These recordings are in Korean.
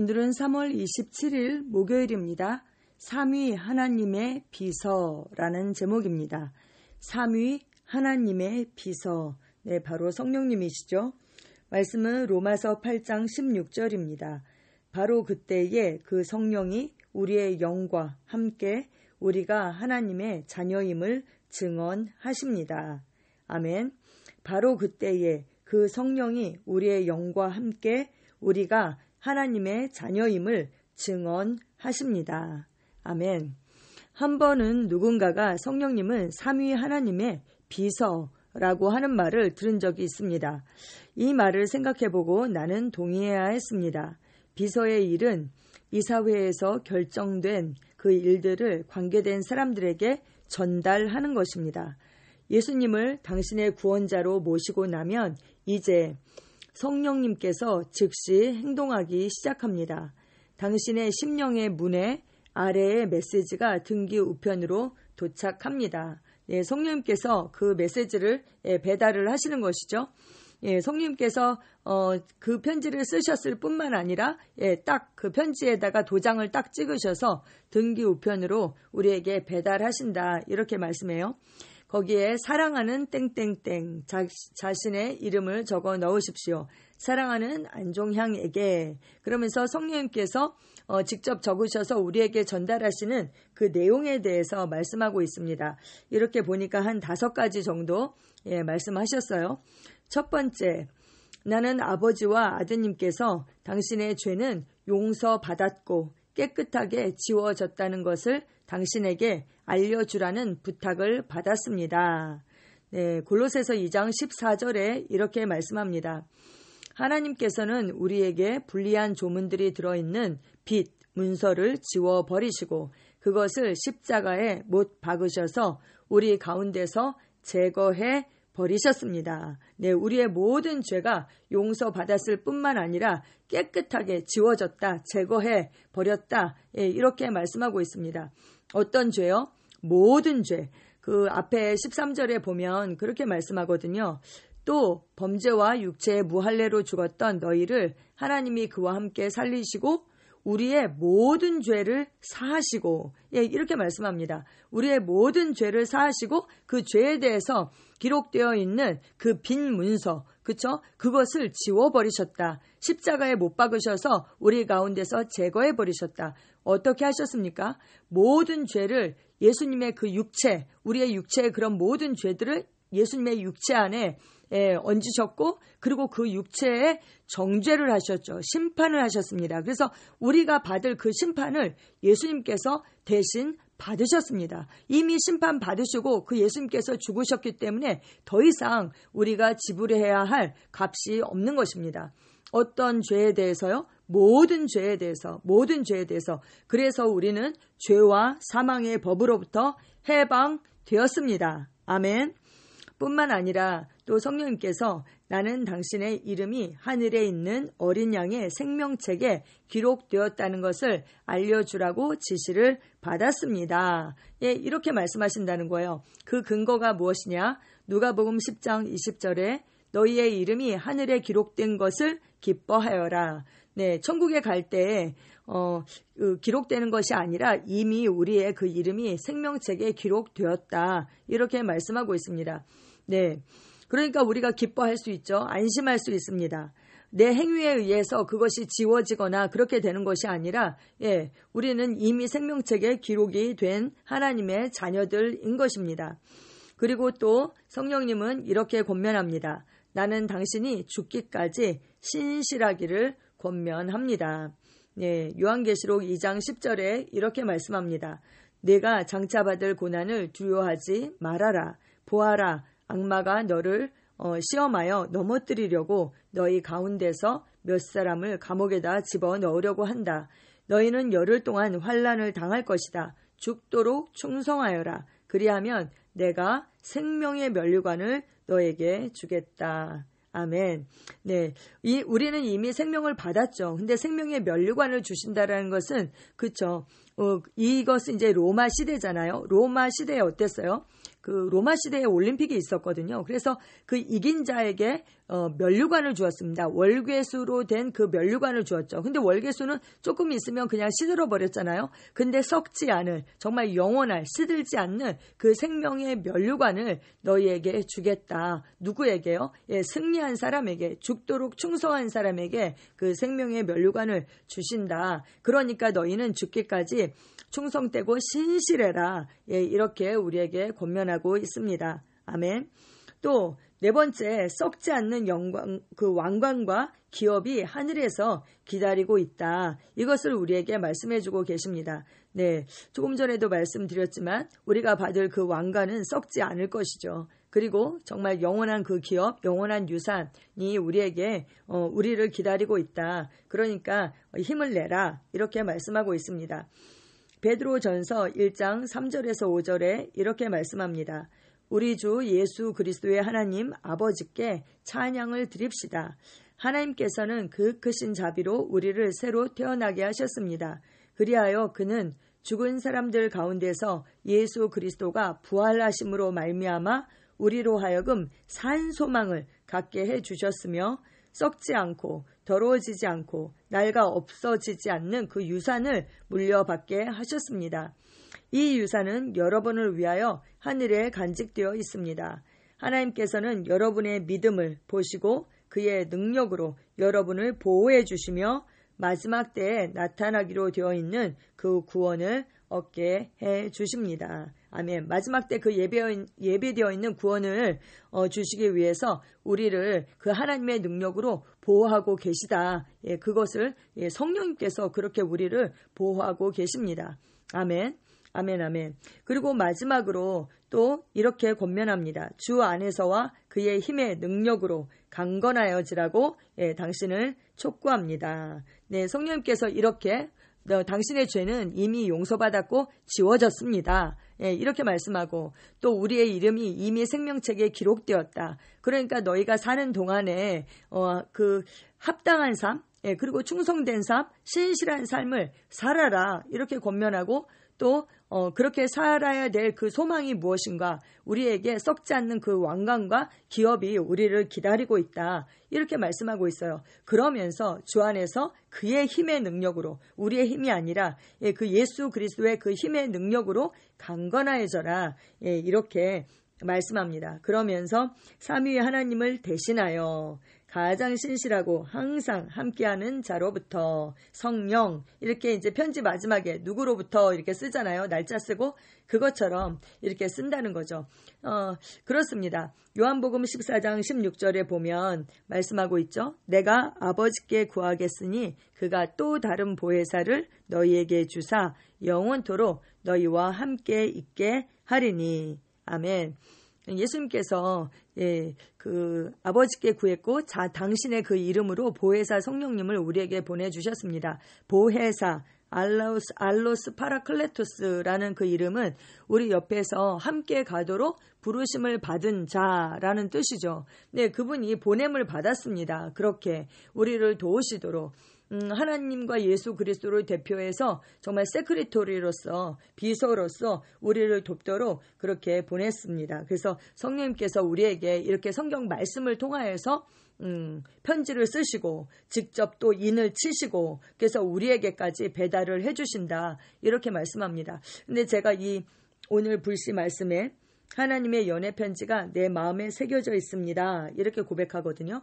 오늘은 3월 27일 목요일입니다. 삼위 하나님의 비서라는 제목입니다. 삼위 하나님의 비서. 네, 바로 성령님이시죠. 말씀은 로마서 8장 16절입니다. 바로 그때에 그 성령이 우리의 영과 함께 우리가 하나님의 자녀임을 증언하십니다. 아멘. 바로 그때에 그 성령이 우리의 영과 함께 우리가 하나님의 자녀임을 증언하십니다. 아멘. 한 번은 누군가가 성령님은 삼위 하나님의 비서라고 하는 말을 들은 적이 있습니다. 이 말을 생각해보고 나는 동의해야 했습니다. 비서의 일은 이사회에서 결정된 그 일들을 관계된 사람들에게 전달하는 것입니다. 예수님을 당신의 구원자로 모시고 나면 이제 성령님께서 즉시 행동하기 시작합니다. 당신의 심령의 문에 아래의 메시지가 등기 우편으로 도착합니다. 네, 성령님께서 그 메시지를 배달을 하시는 것이죠. 성령님께서 그 편지를 쓰셨을 뿐만 아니라 딱 그 편지에다가 도장을 딱 찍으셔서 등기 우편으로 우리에게 배달하신다, 이렇게 말씀해요. 거기에 사랑하는 땡땡땡 자신의 이름을 적어 넣으십시오. 사랑하는 안종향에게. 그러면서 성령님께서 직접 적으셔서 우리에게 전달하시는 그 내용에 대해서 말씀하고 있습니다. 이렇게 보니까 한 5가지 정도 말씀하셨어요. 첫 번째, 나는 아버지와 아드님께서 당신의 죄는 용서받았고 깨끗하게 지워졌다는 것을 당신에게 알려주라는 부탁을 받았습니다. 네, 골로새서 2장 14절에 이렇게 말씀합니다. 하나님께서는 우리에게 불리한 조문들이 들어있는 빚, 문서를 지워버리시고 그것을 십자가에 못 박으셔서 우리 가운데서 제거해 버리셨습니다. 네, 우리의 모든 죄가 용서받았을 뿐만 아니라 깨끗하게 지워졌다, 제거해 버렸다, 이렇게 말씀하고 있습니다. 어떤 죄요? 모든 죄. 그 앞에 13절에 보면 그렇게 말씀하거든요. 또 범죄와 육체의 무할례로 죽었던 너희를 하나님이 그와 함께 살리시고 우리의 모든 죄를 사하시고, 이렇게 말씀합니다. 우리의 모든 죄를 사하시고 그 죄에 대해서 기록되어 있는 그 빈 문서, 그쵸? 그것을 지워버리셨다. 십자가에 못 박으셔서 우리 가운데서 제거해버리셨다. 어떻게 하셨습니까? 모든 죄를 예수님의 그 육체, 우리의 육체의 그런 모든 죄들을 예수님의 육체 안에 얹으셨고, 그리고 그 육체에 정죄를 하셨죠. 심판을 하셨습니다. 그래서 우리가 받을 그 심판을 예수님께서 대신 받으셨습니다. 이미 심판 받으시고 그 예수님께서 죽으셨기 때문에 더 이상 우리가 지불해야 할 값이 없는 것입니다. 어떤 죄에 대해서요? 모든 죄에 대해서. 그래서 우리는 죄와 사망의 법으로부터 해방되었습니다. 아멘. 뿐만 아니라 또 성령님께서 나는 당신의 이름이 하늘에 있는 어린 양의 생명책에 기록되었다는 것을 알려주라고 지시를 받았습니다. 이렇게 말씀하신다는 거예요. 그 근거가 무엇이냐? 누가복음 10장 20절에 너희의 이름이 하늘에 기록된 것을 기뻐하여라. 네, 천국에 갈 때 기록되는 것이 아니라 이미 우리의 그 이름이 생명책에 기록되었다, 이렇게 말씀하고 있습니다. 네, 그러니까 우리가 기뻐할 수 있죠. 안심할 수 있습니다. 내 행위에 의해서 그것이 지워지거나 그렇게 되는 것이 아니라 우리는 이미 생명책에 기록이 된 하나님의 자녀들인 것입니다. 그리고 또 성령님은 이렇게 권면합니다. 나는 당신이 죽기까지 신실하기를 권면합니다. 네, 요한계시록 2장 10절에 이렇게 말씀합니다. 내가 장차 받을 고난을 두려워하지 말아라. 보아라, 악마가 너를 시험하여 넘어뜨리려고 너희 가운데서 몇 사람을 감옥에다 집어넣으려고 한다. 너희는 열흘 동안 환난을 당할 것이다. 죽도록 충성하여라. 그리하면 내가 생명의 면류관을 너에게 주겠다. 아멘. 네, 우리는 이미 생명을 받았죠. 근데 생명의 면류관을 주신다라는 것은, 그쵸? 이것은 이제 로마 시대잖아요. 로마 시대에 어땠어요? 그 로마 시대에 올림픽이 있었거든요. 그래서 그 이긴 자에게 면류관을 주었습니다. 월계수로 된 그 면류관을 주었죠. 근데 월계수는 조금 있으면 그냥 시들어 버렸잖아요. 근데 썩지 않을, 정말 영원할, 시들지 않는 그 생명의 면류관을 너희에게 주겠다. 누구에게요? 예, 승리한 사람에게, 죽도록 충성한 사람에게 그 생명의 면류관을 주신다. 그러니까 너희는 죽기까지 충성되고 신실해라. 예, 이렇게 우리에게 권면하고 있습니다. 아멘. 또 네 번째, 썩지 않는 영광, 그 왕관과 기업이 하늘에서 기다리고 있다. 이것을 우리에게 말씀해주고 계십니다. 네, 조금 전에도 말씀드렸지만 우리가 받을 그 왕관은 썩지 않을 것이죠. 그리고 정말 영원한 그 기업, 영원한 유산이 우리에게 우리를 기다리고 있다. 그러니까 힘을 내라. 이렇게 말씀하고 있습니다. 베드로전서 1장 3절에서 5절에 이렇게 말씀합니다. 우리 주 예수 그리스도의 하나님 아버지께 찬양을 드립시다. 하나님께서는 그 크신 자비로 우리를 새로 태어나게 하셨습니다. 그리하여 그는 죽은 사람들 가운데서 예수 그리스도가 부활하심으로 말미암아 우리로 하여금 산 소망을 갖게 해주셨으며 썩지 않고 더러워지지 않고 낡아 없어지지 않는 그 유산을 물려받게 하셨습니다. 이 유산은 여러분을 위하여 하늘에 간직되어 있습니다. 하나님께서는 여러분의 믿음을 보시고 그의 능력으로 여러분을 보호해 주시며 마지막 때에 나타나기로 되어 있는 그 구원을 얻게 해 주십니다. 아멘. 마지막 때 그 예배되어 있는 구원을 주시기 위해서 우리를 그 하나님의 능력으로 보호하고 계시다. 예, 그것을 성령님께서 그렇게 우리를 보호하고 계십니다. 아멘. 아멘, 아멘. 그리고 마지막으로 또 이렇게 권면합니다. 주 안에서와 그의 힘의 능력으로 강건하여지라고 당신을 촉구합니다. 네, 성령님께서 이렇게 당신의 죄는 이미 용서받았고 지워졌습니다. 이렇게 말씀하고 또 우리의 이름이 이미 생명책에 기록되었다. 그러니까 너희가 사는 동안에 그 합당한 삶, 그리고 충성된 삶, 신실한 삶을 살아라. 이렇게 권면하고 또 그렇게 살아야 될 그 소망이 무엇인가? 우리에게 썩지 않는 그 왕관과 기업이 우리를 기다리고 있다. 이렇게 말씀하고 있어요. 그러면서 주 안에서 그의 힘의 능력으로, 우리의 힘이 아니라 그 예수 그리스도의 그 힘의 능력으로 강건하여져라. 이렇게 말씀합니다. 그러면서 삼위의 하나님을 대신하여 가장 신실하고 항상 함께하는 자로부터 성령, 이렇게 이제 편지 마지막에 누구로부터 이렇게 쓰잖아요. 날짜 쓰고 그것처럼 이렇게 쓴다는 거죠. 그렇습니다. 요한복음 14장 16절에 보면 말씀하고 있죠. 내가 아버지께 구하겠으니 그가 또 다른 보혜사를 너희에게 주사 영원토록 너희와 함께 있게 하리니. 아멘. 예수님께서 그 아버지께 구했고 당신의 그 이름으로 보혜사 성령님을 우리에게 보내주셨습니다. 보혜사 알로스 파라클레토스라는 그 이름은 우리 옆에서 함께 가도록 부르심을 받은 자라는 뜻이죠. 네, 그분이 보냄을 받았습니다. 그렇게 우리를 도우시도록 하나님과 예수 그리스도를 대표해서 정말 세크리토리로서 비서로서 우리를 돕도록 그렇게 보냈습니다. 그래서 성령님께서 우리에게 이렇게 성경 말씀을 통하여서 편지를 쓰시고 직접 또 인을 치시고 그래서 우리에게까지 배달을 해주신다. 이렇게 말씀합니다. 근데 제가 이 오늘 불시 말씀에 하나님의 연애 편지가 내 마음에 새겨져 있습니다. 이렇게 고백하거든요.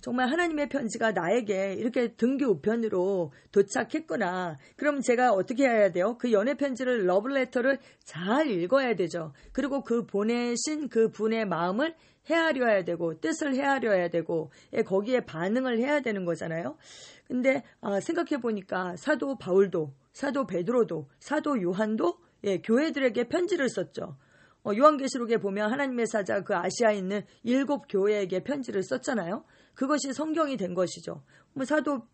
정말 하나님의 편지가 나에게 이렇게 등기 우편으로 도착했구나. 그럼 제가 어떻게 해야 돼요? 그 연애 편지를 러브레터를 잘 읽어야 되죠. 그리고 그 보내신 그 분의 마음을 헤아려야 되고 뜻을 헤아려야 되고 거기에 반응을 해야 되는 거잖아요. 근데 생각해 보니까 사도 바울도 사도 베드로도 사도 요한도 교회들에게 편지를 썼죠. 요한계시록에 보면 하나님의 사자 그 아시아에 있는 7 교회에게 편지를 썼잖아요. 그것이 성경이 된 것이죠. 사도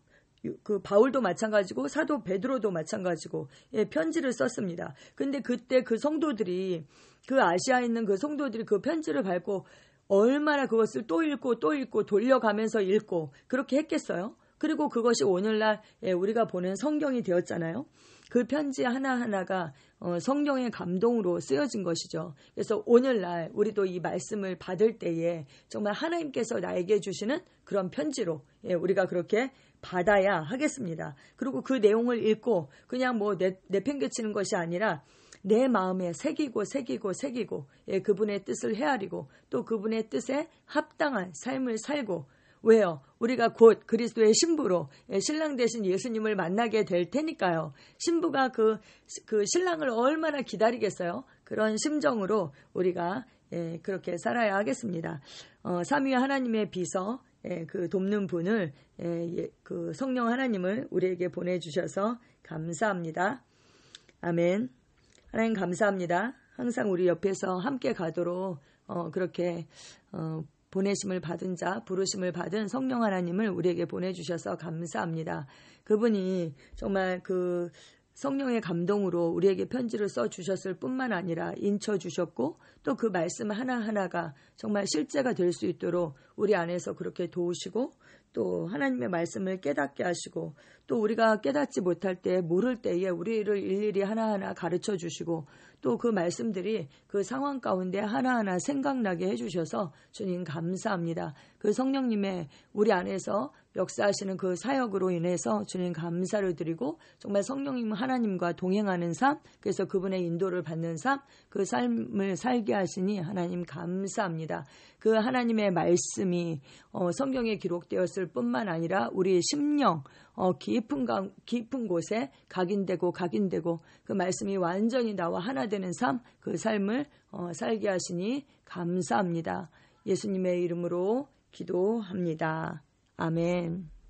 그 바울도 마찬가지고 사도 베드로도 마찬가지고 편지를 썼습니다. 근데 그때 그 성도들이 그 아시아에 있는 그 성도들이 그 편지를 밟고 얼마나 그것을 또 읽고 또 읽고 돌려가면서 읽고 그렇게 했겠어요? 그리고 그것이 오늘날 우리가 보는 성경이 되었잖아요. 그 편지 하나하나가 성령의 감동으로 쓰여진 것이죠. 그래서 오늘날 우리도 이 말씀을 받을 때에 정말 하나님께서 나에게 주시는 그런 편지로 우리가 그렇게 받아야 하겠습니다. 그리고 그 내용을 읽고 그냥 뭐 내팽개치는 것이 아니라 내 마음에 새기고 그분의 뜻을 헤아리고 또 그분의 뜻에 합당한 삶을 살고, 왜요? 우리가 곧 그리스도의 신부로 신랑 되신 예수님을 만나게 될 테니까요. 신부가 그 신랑을 얼마나 기다리겠어요? 그런 심정으로 우리가 그렇게 살아야 하겠습니다. 삼위 하나님의 비서 그 돕는 분을 그 성령 하나님을 우리에게 보내주셔서 감사합니다. 아멘. 하나님 감사합니다. 항상 우리 옆에서 함께 가도록 그렇게 보내심을 받은 자, 부르심을 받은 성령 하나님을 우리에게 보내주셔서 감사합니다. 그분이 정말 그 성령의 감동으로 우리에게 편지를 써주셨을 뿐만 아니라 인쳐주셨고 또 그 말씀 하나하나가 정말 실제가 될 수 있도록 우리 안에서 그렇게 도우시고 또 하나님의 말씀을 깨닫게 하시고 또 우리가 깨닫지 못할 때 모를 때에 우리를 일일이 하나하나 가르쳐 주시고 또 그 말씀들이 그 상황 가운데 하나하나 생각나게 해주셔서 주님 감사합니다. 그 성령님의 우리 안에서 역사하시는 그 사역으로 인해서 주님 감사를 드리고 정말 성령님 하나님과 동행하는 삶, 그래서 그분의 인도를 받는 삶, 그 삶을 살게 하시니 하나님 감사합니다. 그 하나님의 말씀이 성경에 기록되었을 뿐만 아니라 우리의 심령 깊은 곳에 각인되고 그 말씀이 완전히 나와 하나 되는 삶, 그 삶을 살게 하시니 감사합니다. 예수님의 이름으로 기도합니다. 아멘.